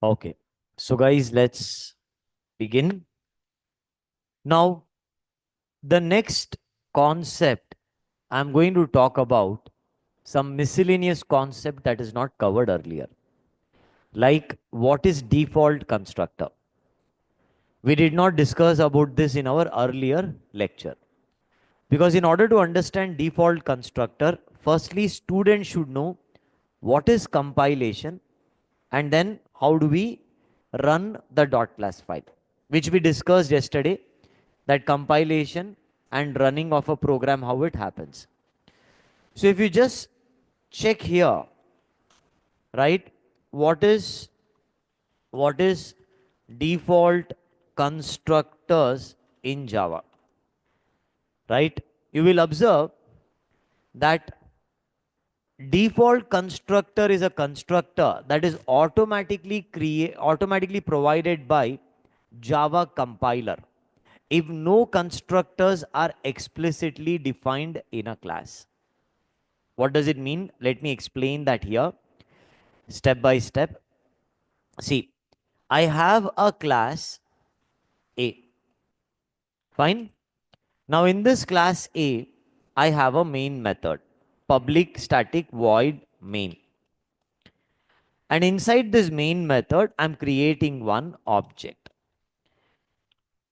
Okay. So guys, let's begin. Now, the next concept I'm going to talk about some miscellaneous concept that is not covered earlier. Like what is default constructor? We did not discuss about this in our earlier lecture. Because in order to understand default constructor, firstly students should know what is compilation and then how do we run the dot class file, which we discussed yesterday, that compilation and running of a program, how it happens. So if you just check here, right, what is what is default constructors in Java, right? You will observe that default constructor is a constructor that is automatically provided by Java compiler if no constructors are explicitly defined in a class. What does it mean? Let me explain that here step by step. See, I have a class A. Fine. Now in this class A, I have a main method, public static void main. And inside this main method, I'm creating one object.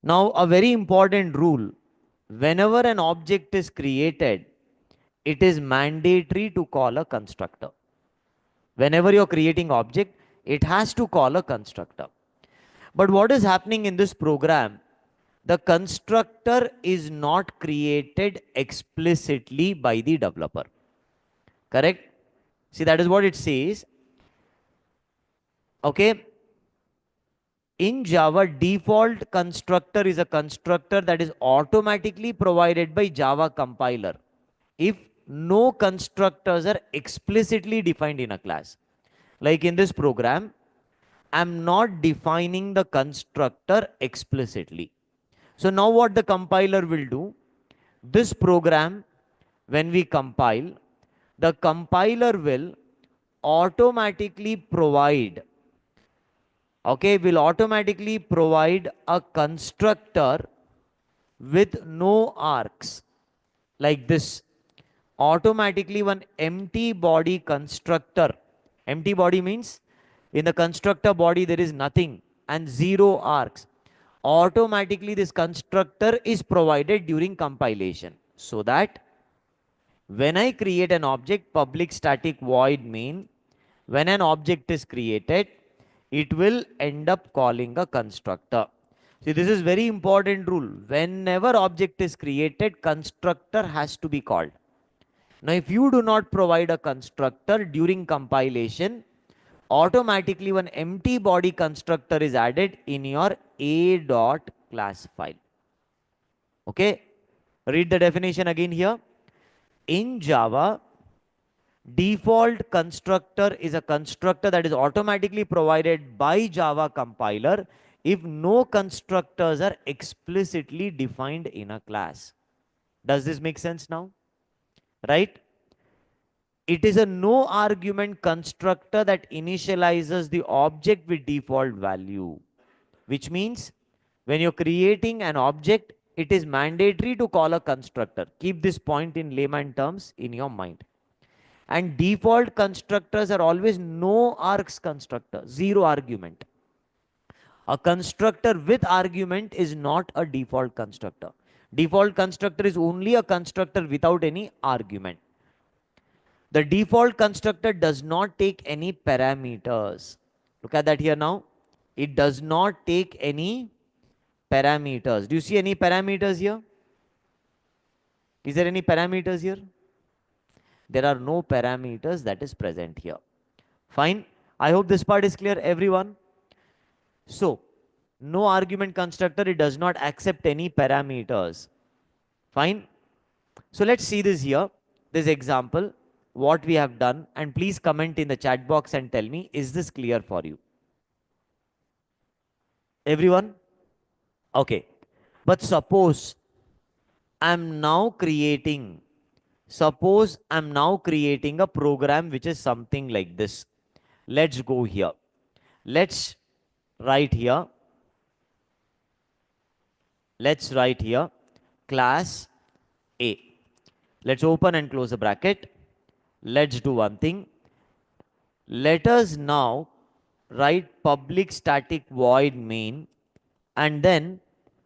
Now, a very important rule, whenever an object is created, it is mandatory to call a constructor. Whenever you're creating object, it has to call a constructor. But what is happening in this program? The constructor is not created explicitly by the developer. Correct? See, that is what it says. Okay. In Java, default constructor is a constructor that is automatically provided by Java compiler if no constructors are explicitly defined in a class. Like in this program, I'm not defining the constructor explicitly. So now what the compiler will do, this program, when we compile, the compiler will automatically provide, okay, will automatically provide a constructor with no arcs like this. Automatically one empty body constructor. Empty body means in the constructor body there is nothing and zero arcs. Automatically this constructor is provided during compilation, so that when I create an object, public static void main, when an object is created, it will end up calling a constructor. See, this is very important rule. Whenever object is created, constructor has to be called. Now, if you do not provide a constructor during compilation, automatically one empty body constructor is added in your a dot class file. Okay, read the definition again here. In Java, default constructor is a constructor that is automatically provided by Java compiler if no constructors are explicitly defined in a class. Does this make sense now? Right? It is a no argument constructor that initializes the object with default value, which means when you're creating an object, it is mandatory to call a constructor. Keep this point in layman terms in your mind. And default constructors are always no args constructor, zero argument. A constructor with argument is not a default constructor. Default constructor is only a constructor without any argument. The default constructor does not take any parameters. Look at that here now. It does not take any parameters. Do you see any parameters here? Is there any parameters here? There are no parameters that is present here. Fine. I hope this part is clear, everyone. So, no argument constructor, it does not accept any parameters. Fine. So, let's see this here, this example, what we have done, and please comment in the chat box and tell me, is this clear for you? Everyone? Okay. But suppose I'm now creating a program which is something like this. Let's go here. Let's write here, let's write here class A. Let's open and close the bracket. Let's do one thing. Let us now write public static void main, and then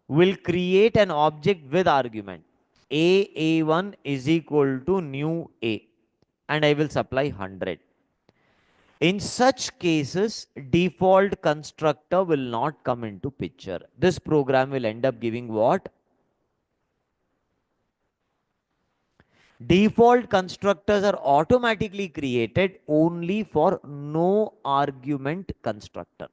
we'll create an object with argument a1 is equal to new a, and I will supply 100. In such cases, default constructor will not come into picture. This program will end up giving what? Default constructors are automatically created only for no argument constructor.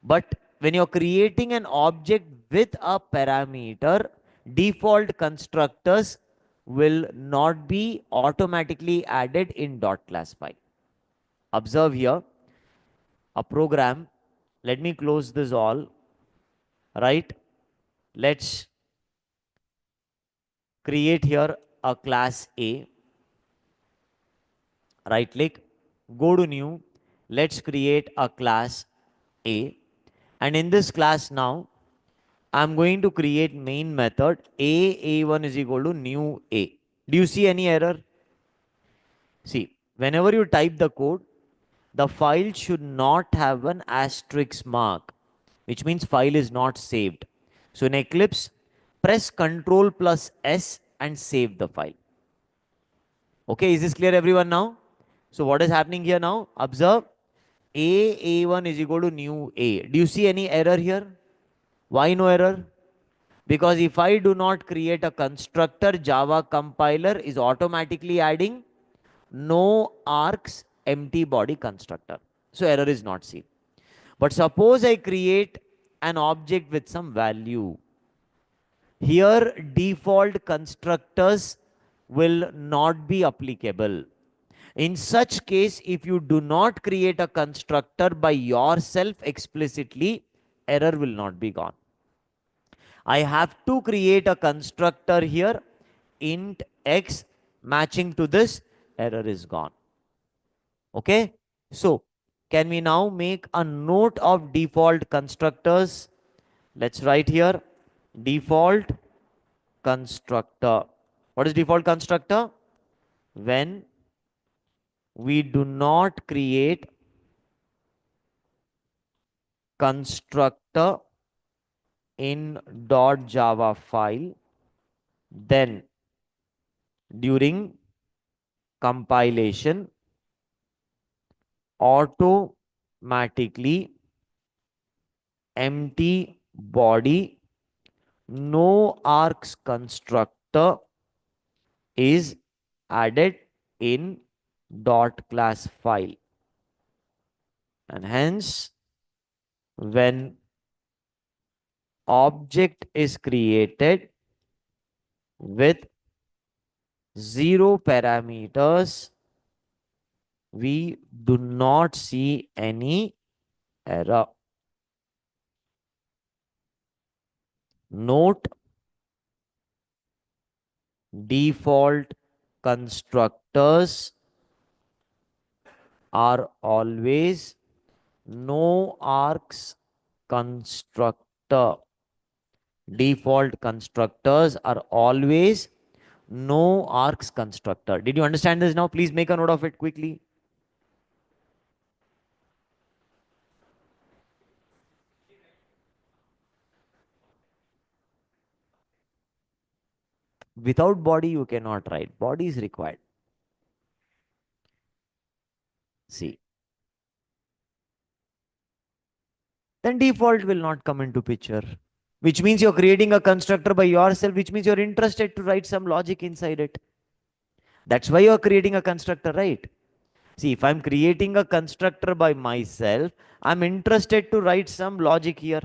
But when you're creating an object with a parameter, default constructors will not be automatically added in dot class file. Observe here a program. Let me close this all, right? Let's create here a class A. Right click, go to new. Let's create a class A. And in this class now, I'm going to create main method a1 is equal to new a. Do you see any error? See, whenever you type the code, the file should not have an asterisk mark, which means file is not saved. So in Eclipse, press Ctrl plus S and save the file. Okay, is this clear everyone now? So what is happening here now? Observe, a1 is equal to new a. Do you see any error here? Why no error? Because if I do not create a constructor, Java compiler is automatically adding no args empty body constructor. So error is not seen. But suppose I create an object with some value. Here default constructors will not be applicable. In such case, if you do not create a constructor by yourself explicitly, error will not be gone. I have to create a constructor here, int x matching to this, error is gone. Okay. So can we now make a note of default constructors? Let's write here default constructor. What is default constructor? When we do not create constructor in .java file, then during compilation automatically empty body no args constructor is added in dot class file, and hence when object is created with 0 parameters, we do not see any error. Note, default constructors are always no args constructor. Default constructors are always no args constructor. Did you understand this now? Please make a note of it quickly. Without body, you cannot write. Body is required. See. Then default will not come into picture. Which means you're creating a constructor by yourself, which means you're interested to write some logic inside it. That's why you're creating a constructor, right? See, if I'm creating a constructor by myself, I'm interested to write some logic here.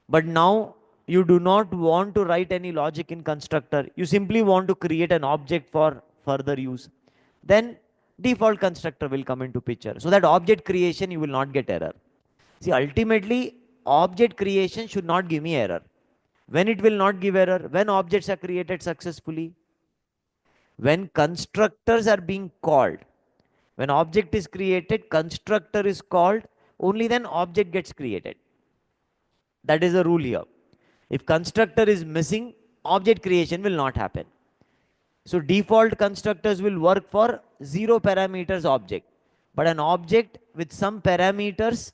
But now you do not want to write any logic in constructor. You simply want to create an object for further use. Then default constructor will come into picture. So that object creation, you will not get error. See, ultimately, object creation should not give me error. When it will not give error? When objects are created successfully. When constructors are being called. When object is created, constructor is called, only then object gets created. That is the rule here. If constructor is missing, object creation will not happen. So default constructors will work for zero parameters object. But an object with some parameters,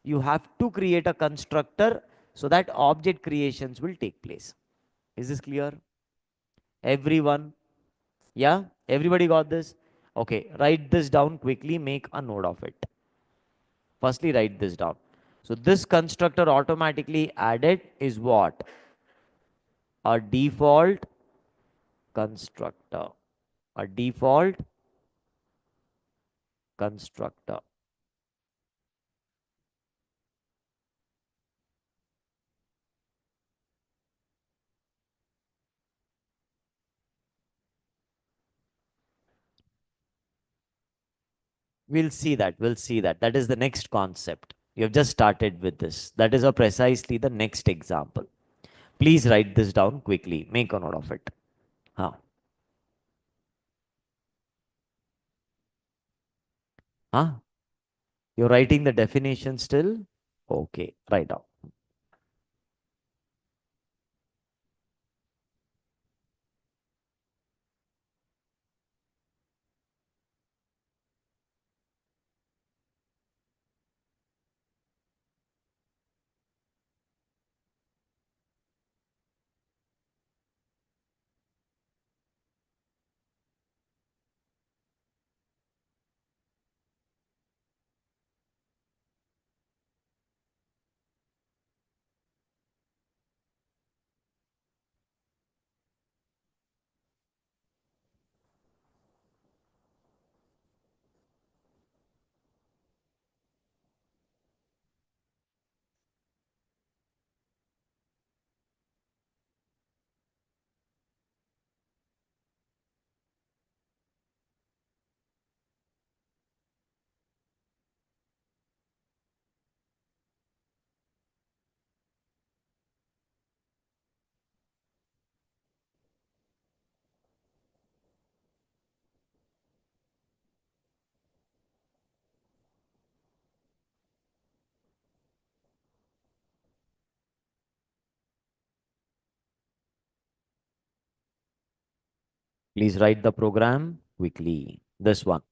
you have to create a constructor so that object creations will take place. Is this clear? Everyone? Yeah? Everybody got this? Okay, write this down quickly, make a note of it. Firstly, write this down. So this constructor automatically added is what? A default constructor. A default constructor. We'll see that. We'll see that. That is the next concept. You have just started with this. That is a precisely the next example. Please write this down quickly. Make a note of it. Huh? Huh? You're writing the definition still? Okay, write down. Please write the program quickly. This one.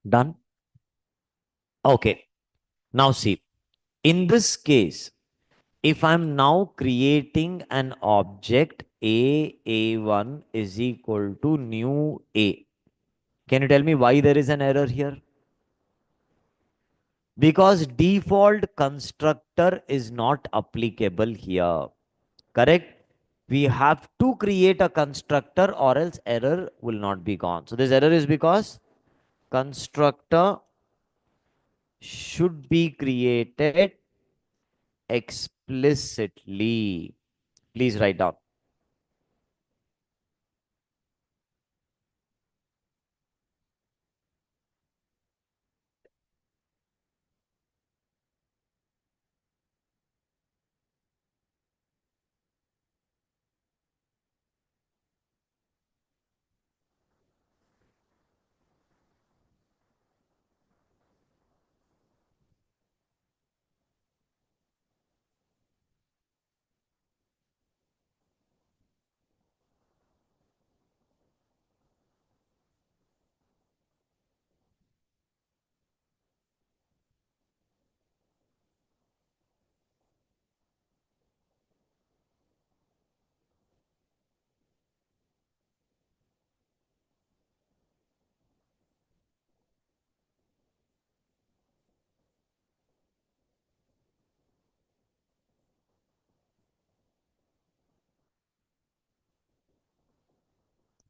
Done? Okay. Now see, in this case, if I'm now creating an object A1 is equal to new A. Can you tell me why there is an error here? Because default constructor is not applicable here. Correct? We have to create a constructor or else error will not be gone. So this error is because constructor should be created explicitly. Please write down.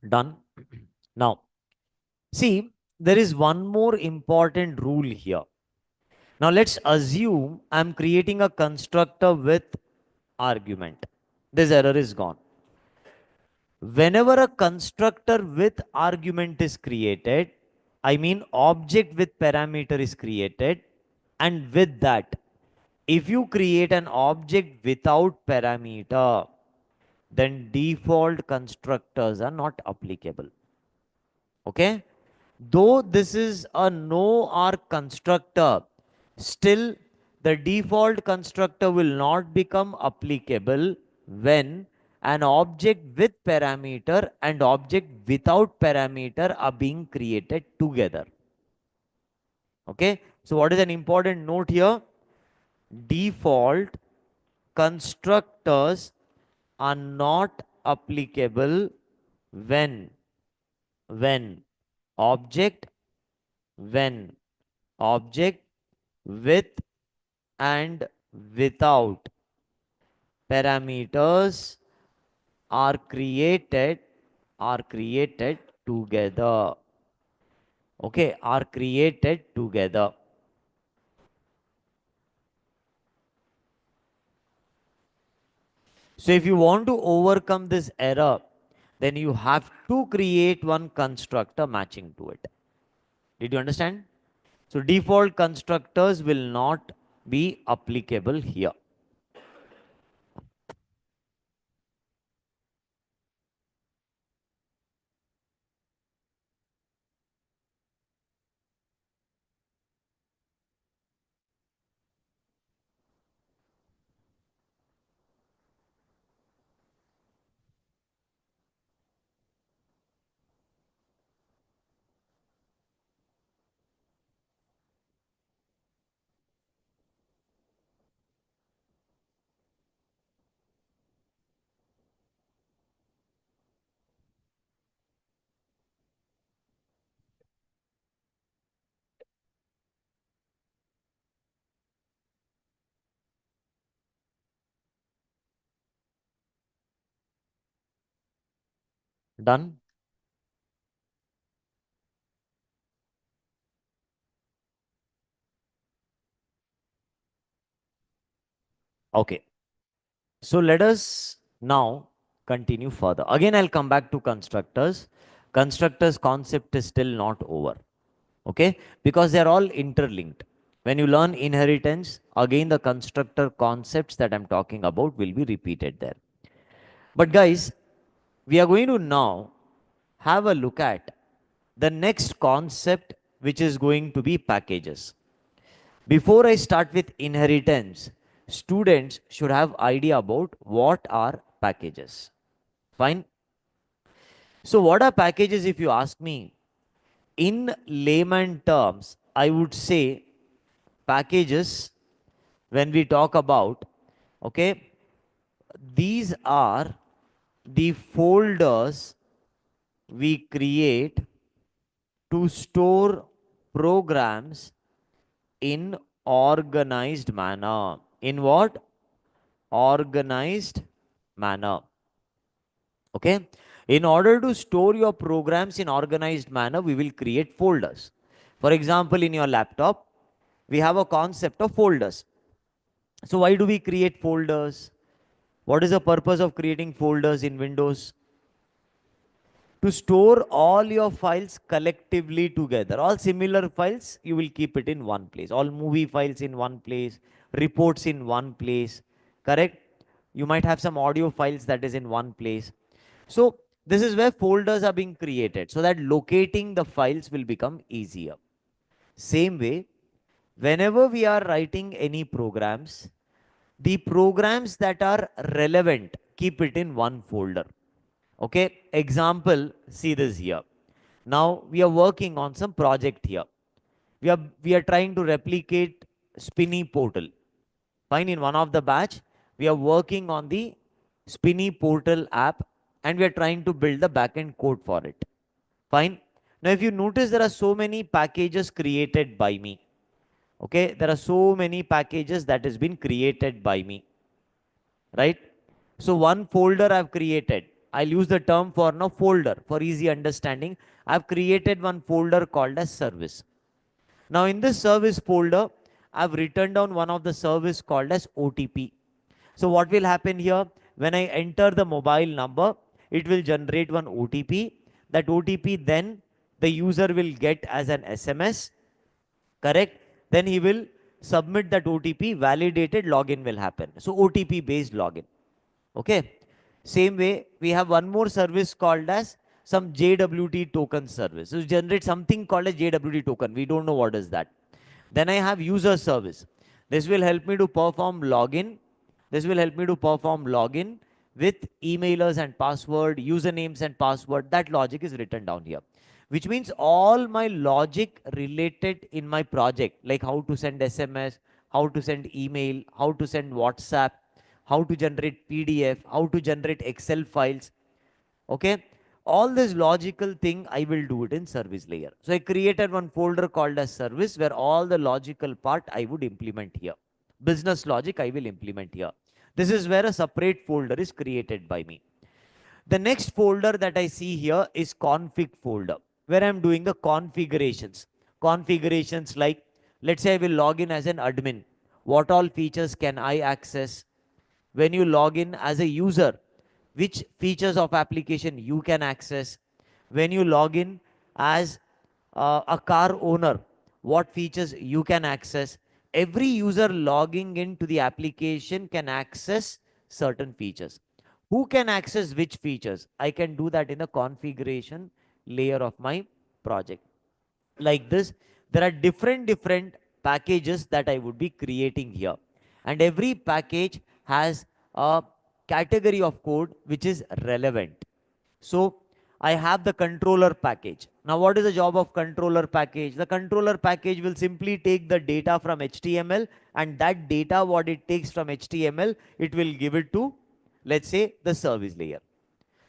Done. Now, see, there is one more important rule here. Now, let's assume I'm creating a constructor with argument. This error is gone. Whenever a constructor with argument is created, I mean object with parameter is created, and with that, if you create an object without parameter, then default constructors are not applicable. Okay? Though this is a no or constructor, still the default constructor will not become applicable when an object with parameter and object without parameter are being created together. Okay? So what is an important note here? Default constructors are not applicable when when object when object with and without parameters are created together. Okay, are created together. So if you want to overcome this error, then you have to create one constructor matching to it. Did you understand? So default constructors will not be applicable here. Done? Okay. So let us now continue further. Again, I'll come back to constructors. Constructors concept is still not over. Okay? Because they're all interlinked. When you learn inheritance, again the constructor concepts that I'm talking about will be repeated there. But guys, we are going to now have a look at the next concept, which is going to be packages. Before I start with inheritance, students should have idea about what are packages. Fine. So what are packages if you ask me? In layman terms, I would say packages, when we talk about, okay, these are the folders we create to store programs in organized manner. In what? Organized manner. Okay. In order to store your programs in organized manner, we will create folders. For example, in your laptop, we have a concept of folders. So why do we create folders? What is the purpose of creating folders in Windows? To store all your files collectively together. All similar files, you will keep it in one place. All movie files in one place, reports in one place, correct? You might have some audio files that is in one place. So this is where folders are being created so that locating the files will become easier. Same way, whenever we are writing any programs, the programs that are relevant, keep it in one folder. Okay, example, see this here. Now we are working on some project here. We are trying to replicate Spinny portal. Fine, in one of the batch, we are working on the Spinny portal app and we are trying to build the backend code for it. Fine. Now if you notice, there are so many packages created by me. Okay, there are so many packages that has been created by me, right? So one folder I've created. I'll use the term for now folder for easy understanding. I've created one folder called as service. Now in this service folder, I've written down one of the service called as OTP. So what will happen here? When I enter the mobile number, it will generate one OTP. That OTP then the user will get as an SMS, correct? Then he will submit that OTP, validated login will happen. So OTP based login. Okay. Same way, we have one more service called as some JWT token service. So generate something called as JWT token. We don't know what is that. Then I have user service. This will help me to perform login. This will help me to perform login with emailers and password, usernames and password. That logic is written down here. Which means all my logic related in my project, like how to send SMS, how to send email, how to send WhatsApp, how to generate PDF, how to generate Excel files. Okay. All this logical thing, I will do it in service layer. So I created one folder called as service where all the logical part I would implement here. Business logic I will implement here. This is where a separate folder is created by me. The next folder that I see here is config folder, where I'm doing the configurations. Configurations like, let's say I will log in as an admin. What all features can I access? When you log in as a user, which features of application you can access? When you log in as a car owner, what features you can access? Every user logging into the application can access certain features. Who can access which features? I can do that in the configuration layer of my project. Like this, there are different packages that I would be creating here. And every package has a category of code which is relevant. So I have the controller package. Now what is the job of controller package? The controller package will simply take the data from HTML, and that data what it takes from HTML, it will give it to, let's say, the service layer.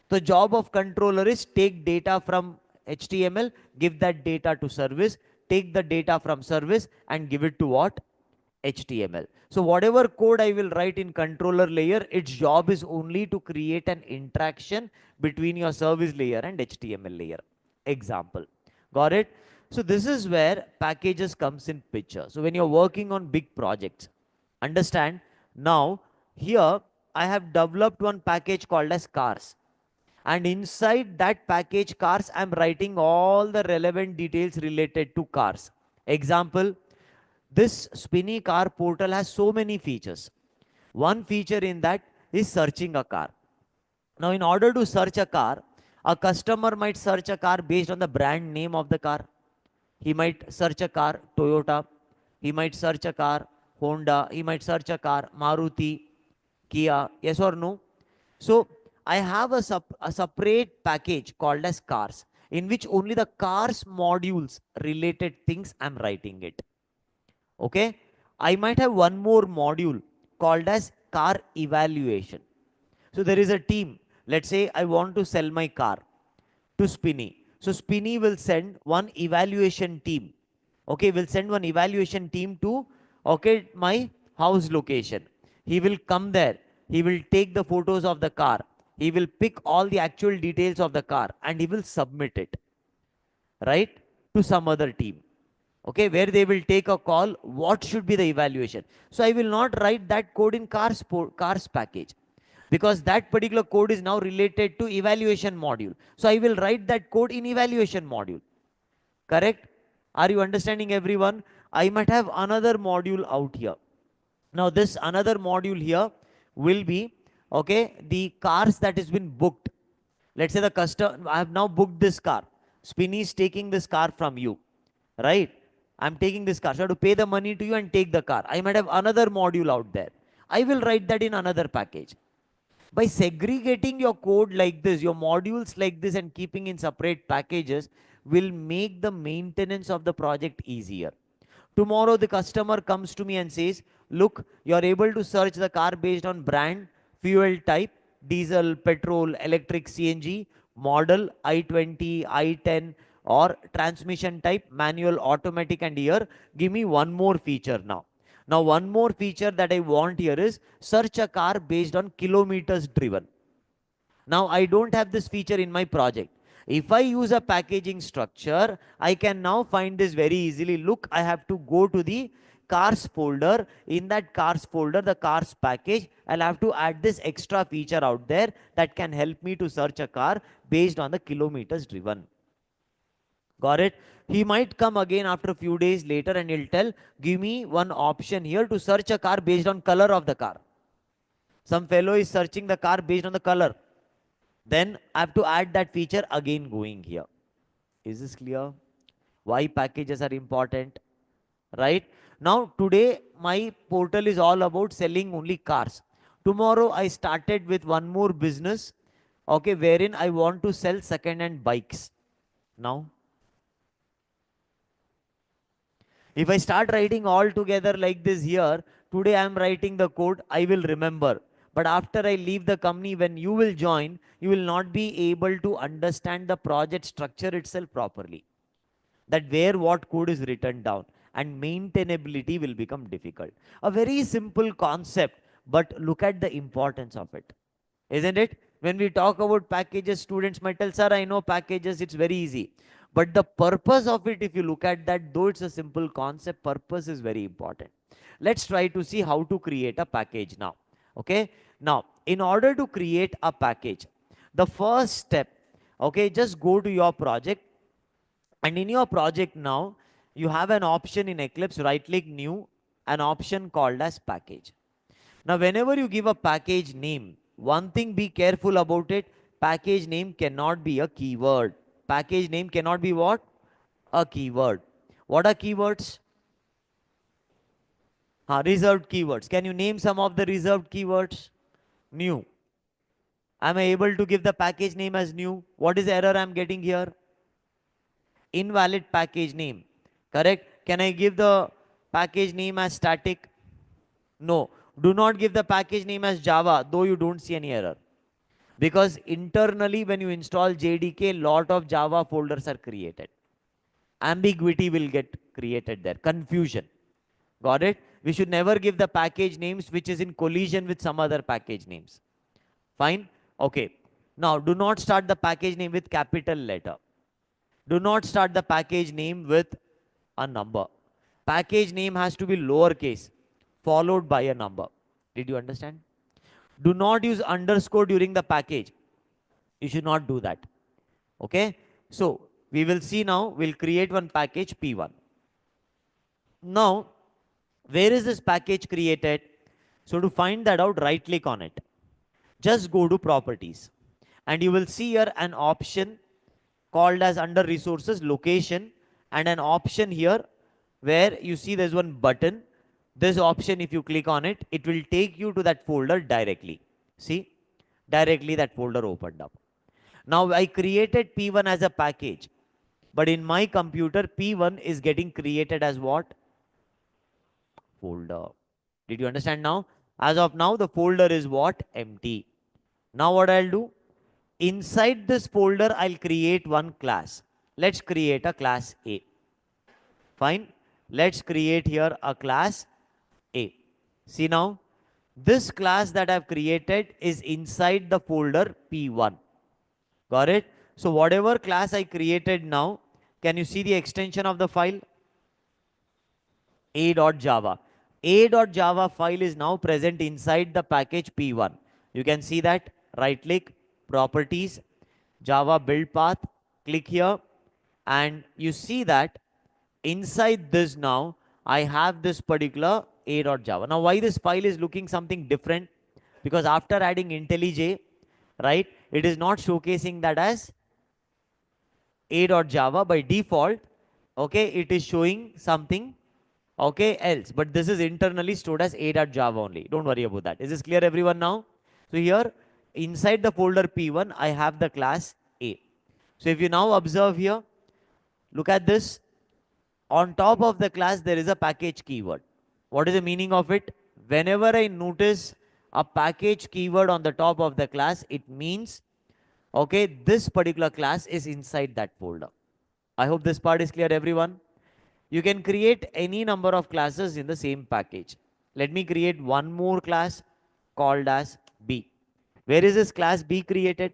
The job of controller is take data from HTML, give that data to service, take the data from service and give it to what? HTML. So whatever code I will write in controller layer, its job is only to create an interaction between your service layer and HTML layer. Example. Got it? So this is where packages comes in picture. So when you're working on big projects, understand now here I have developed one package called as cars. And inside that package cars, I'm writing all the relevant details related to cars. Example, this spinny car portal has so many features. One feature in that is searching a car. Now, in order to search a car, a customer might search a car based on the brand name of the car. He might search a car Toyota. He might search a car Honda. He might search a car Maruti, Kia. Yes or no? So I have a separate package called as cars, in which only the cars modules related things I'm writing it. Okay. I might have one more module called as car evaluation. So there is a team. Let's say I want to sell my car to Spinny. So Spinny will send one evaluation team. Okay, will send one evaluation team to, okay, my house location. He will come there. He will take the photos of the car. He will pick all the actual details of the car and he will submit it, right, to some other team. Okay, where they will take a call, what should be the evaluation. So I will not write that code in cars package, because that particular code is now related to evaluation module. So I will write that code in evaluation module. Correct? Are you understanding, everyone? I might have another module out here. Now this another module here will be, okay, the cars that has been booked. Let's say the customer, I have now booked this car. Spinny is taking this car from you, right? I'm taking this car. So I have to pay the money to you and take the car. I might have another module out there. I will write that in another package. By segregating your code like this, your modules like this, and keeping in separate packages will make the maintenance of the project easier. Tomorrow the customer comes to me and says, look, you're able to search the car based on brand, fuel type, diesel, petrol, electric, CNG, model, i20, i10, or transmission type, manual, automatic, and year. Give me one more feature now. Now, one more feature that I want here is search a car based on kilometers driven. Now I don't have this feature in my project. If I use a packaging structure, I can now find this very easily. Look, I have to go to the cars folder. In that cars folder, the cars package, I'll have to add this extra feature out there that can help me to search a car based on the kilometers driven. Got it? He might come again after a few days later and he'll tell, give me one option here to search a car based on color of the car. Some fellow is searching the car based on the color. Then I have to add that feature again going here. Is this clear? Why packages are important? Right? Now today my portal is all about selling only cars. Tomorrow I started with one more business, okay, wherein I want to sell second-hand bikes. Now, if I start writing all together like this here, today I am writing the code, I will remember. But after I leave the company, when you will join, you will not be able to understand the project structure itself properly. That where what code is written down, and maintainability will become difficult. A very simple concept, but look at the importance of it. Isn't it? When we talk about packages, students might tell, sir, I know packages, it's very easy. But the purpose of it, if you look at that, though it's a simple concept, purpose is very important. Let's try to see how to create a package now. Okay. Now, in order to create a package, the first step, okay, just go to your project. And in your project now, you have an option in Eclipse, right click new, an option called as package. Now, whenever you give a package name, one thing be careful about it, package name cannot be a keyword. Package name cannot be what? A keyword. What are keywords? Reserved keywords. Can you name some of the reserved keywords? New. Am I able to give the package name as new? What is the error I'm getting here? Invalid package name. Correct? Can I give the package name as static? No. Do not give the package name as Java, though you don't see any error. Because internally, when you install JDK, lot of Java folders are created. Ambiguity will get created there. Confusion. Got it? We should never give the package names which is in collision with some other package names. Fine? Okay. Now, do not start the package name with capital letter. Do not start the package name with a number. Package name has to be lowercase, followed by a number. Did you understand? Do not use underscore during the package. You should not do that. Okay. So we will see now, we'll create one package P1. Now, where is this package created? So to find that out, right click on it. Just go to properties. And you will see here an option called as under resources location, and an option here where you see there's one button. This option, if you click on it, it will take you to that folder directly. See, directly that folder opened up. Now I created P1 as a package, but in my computer P1 is getting created as what? Folder. Did you understand now? As of now, the folder is what? Empty. Now what I'll do? Inside this folder, I'll create one class. Let's create a class A. Fine. Let's create here a class A. See now, this class that I've created is inside the folder P1. Got it? So whatever class I created now, can you see the extension of the file? A.java. A.java file is now present inside the package P1. You can see that. Right click, properties, Java build path, click here, and you see that inside this now, I have this particular A.java. Now, why this file is looking something different? Because after adding IntelliJ, right, it is not showcasing that as A.java by default. Okay, it is showing something, okay, else. But this is internally stored as A.java only. Don't worry about that. Is this clear, everyone, now? So here, inside the folder P1, I have the class A. So if you now observe here, look at this. On top of the class, there is a package keyword. What is the meaning of it? Whenever I notice a package keyword on the top of the class, it means, okay, this particular class is inside that folder. I hope this part is clear, everyone. You can create any number of classes in the same package. Let me create one more class called as B. Where is this class B created?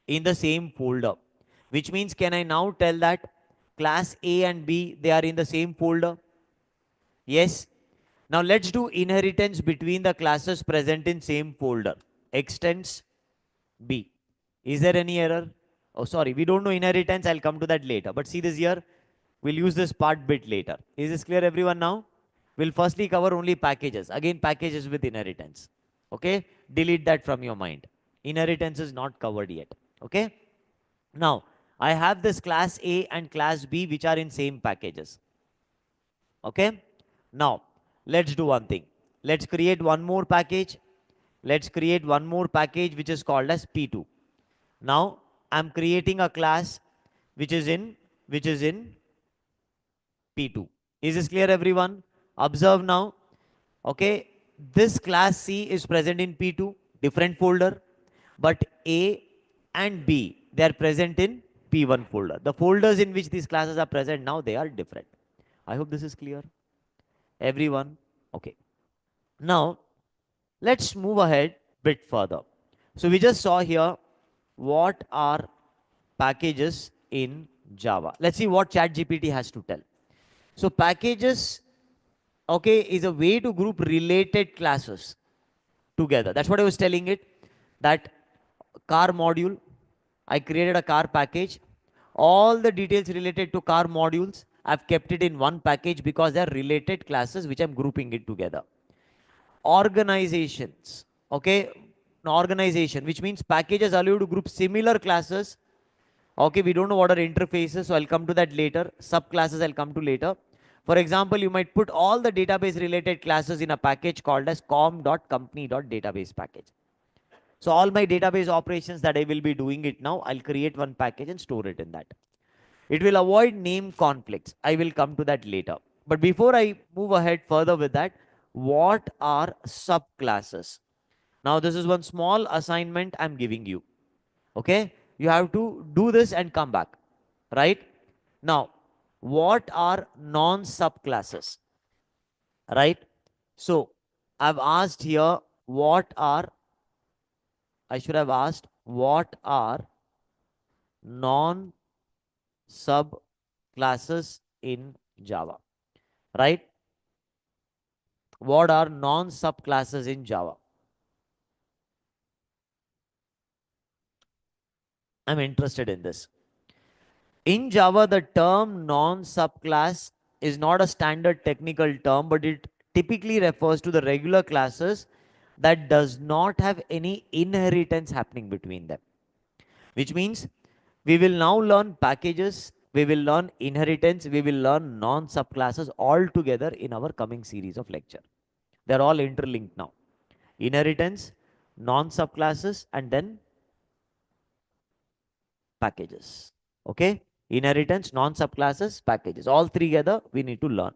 In the same folder. Which means, can I now tell that class A and B, they are in the same folder? Yes. Now let's do inheritance between the classes present in same folder. Extends B. Is there any error? Oh, sorry, we don't know inheritance. I'll come to that later. But see this here. We'll use this part bit later. Is this clear, everyone, now? We'll firstly cover only packages. Again, packages with inheritance. Okay? Delete that from your mind. Inheritance is not covered yet. Okay? Now, I have this class A and class B which are in same packages. Okay? Now, let's do one thing. Let's create one more package. Let's create one more package which is called as P2. Now, I'm creating a class which is in P2. Is this clear, everyone? Observe now. Okay, this class C is present in P2, different folder, but A and B, they are present in P1 folder. The folders in which these classes are present now, they are different. I hope this is clear. Everyone? Okay. Now, let's move ahead bit further. So we just saw here what are packages in Java. Let's see what ChatGPT has to tell. So packages, okay, is a way to group related classes together. That's what I was telling it. That car module, I created a car package. All the details related to car modules, I've kept it in one package because they're related classes which I'm grouping it together. Organizations, okay, an organization, which means packages allow you to group similar classes. Okay, we don't know what are interfaces, so I'll come to that later. Subclasses I'll come to later. For example, you might put all the database related classes in a package called as com.company.database package. So all my database operations that I will be doing it now, I'll create one package and store it in that. It will avoid name conflicts. I will come to that later. But before I move ahead further with that, what are subclasses? Now this is one small assignment I'm giving you. Okay, you have to do this and come back, right? Now, what are non-subclasses, right? So I've asked here, what are, I should have asked, what are non-subclasses in Java, right? What are non-subclasses in Java? I'm interested in this. In Java, the term non-subclass is not a standard technical term, but it typically refers to the regular classes that does not have any inheritance happening between them. Which means we will now learn packages, we will learn inheritance, we will learn non-subclasses all together in our coming series of lecture. They're all interlinked now. Inheritance, non-subclasses, and then packages. Okay? Inheritance, non-subclasses, packages. All three together we need to learn.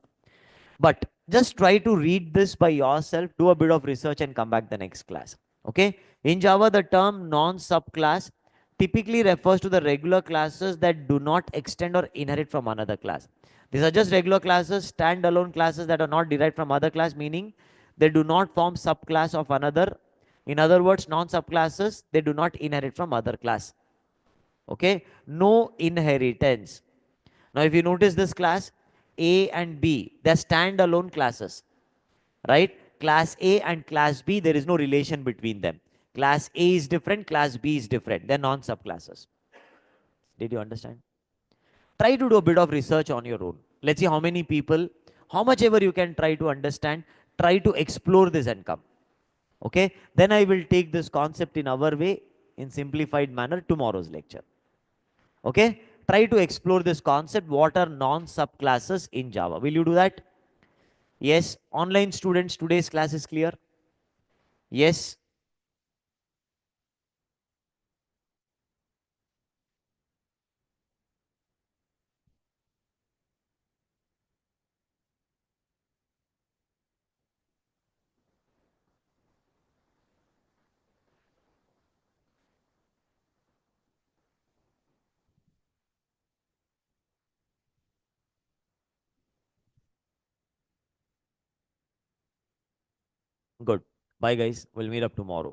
But just try to read this by yourself, do a bit of research and come back the next class. Okay? In Java, the term non-subclass typically refers to the regular classes that do not extend or inherit from another class. These are just regular classes, standalone classes that are not derived from other class, meaning they do not form subclass of another. In other words, non-subclasses, they do not inherit from other class. Okay, no inheritance. Now if you notice this class A and B, they're standalone classes, right? Class A and class B, there is no relation between them. Class A is different, class B is different. They're non-subclasses. Did you understand? Try to do a bit of research on your own. Let's see how many people, how much ever you can try to understand, try to explore this and come. Okay, then I will take this concept in our way in simplified manner tomorrow's lecture. Okay, try to explore this concept. What are non-subclasses in Java? Will you do that? Yes. Online students, today's class is clear. Yes. Good. Bye guys, we'll meet up tomorrow.